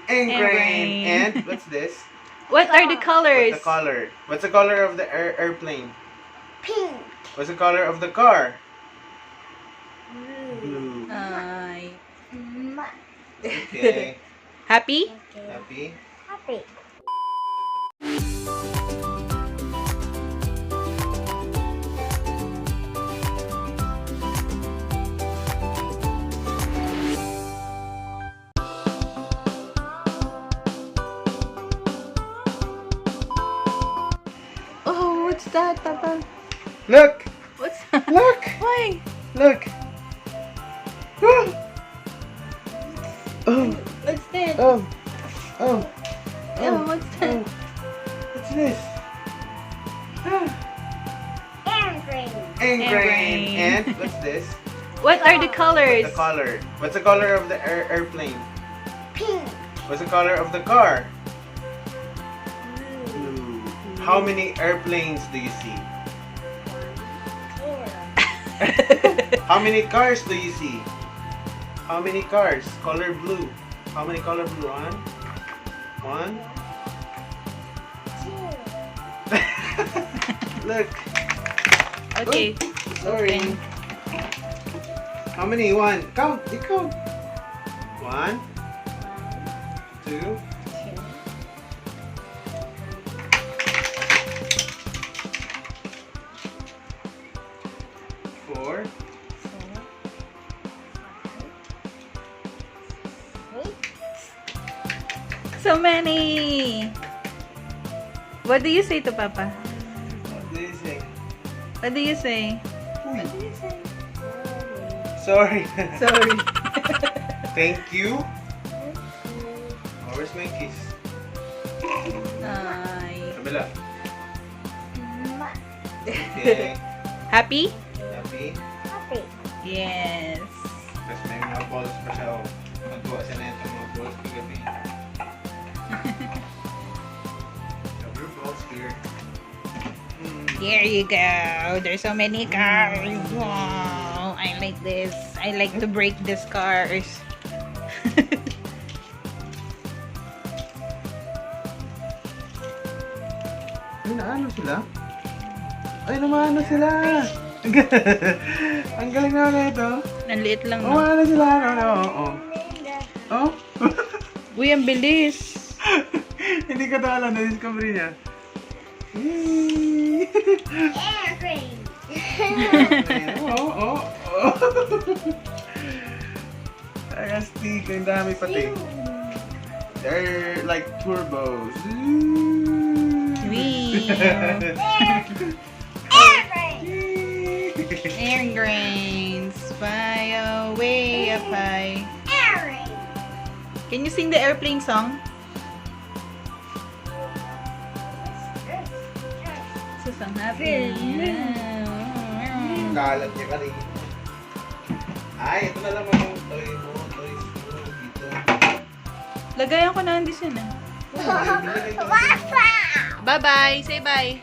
Airplane. And what's this? What are the colors? What's the color? What's the color of the airplane? Pink. What's the color of the car? Blue. Blue. Ay. Okay. Happy? Happy? Happy. Oh, what's that, Papa? Look! What's that? Look! Why? Look! Oh! What's that? Oh! Oh! Oh, what's that? Oh. What's this? Airplane. Airplane. And what's this? What are the colors? What's the color? What's the color of the airplane? Pink. What's the color of the car? Blue. Blue. How many airplanes do you see? How many cars do you see? How many cars? Color blue. How many color blue? One? Look. Okay. Sorry. Open. How many? One. Count. You count. 1, 2. Four. So many. What do you say to Papa? What do you say? What do you say? Uy. Sorry. Sorry. Thank you. Oh, where's my kiss? Ay. Kabila. Okay. Happy? Happy? Happy. Yes. Tapos may mga balls pa siya. Oh. Magkuha siya na itong mga balls kagabi. Cover balls here. There you go. There's so many cars. Wow. I like this. I like to break these cars. Ay, naano sila? Ay, namano sila! Ang galing na ito. Nanliit lang, Oh, no? ano sila? Oh. Oh? Uy, ang bilis. Hindi ko ito alam. Na-discovery niya. Airplane. Oh. Ay, astig. Ang dami pati. They're like turbos. Wee. Airplane. Air grains. Fly away up high. Airplane. Can you sing the airplane song? So song happy. Kalat niya kanina. Ay, ito na lang ang toys mo dito. Lagayan ko na hindi siya na. Papa. Bye-bye. Say bye.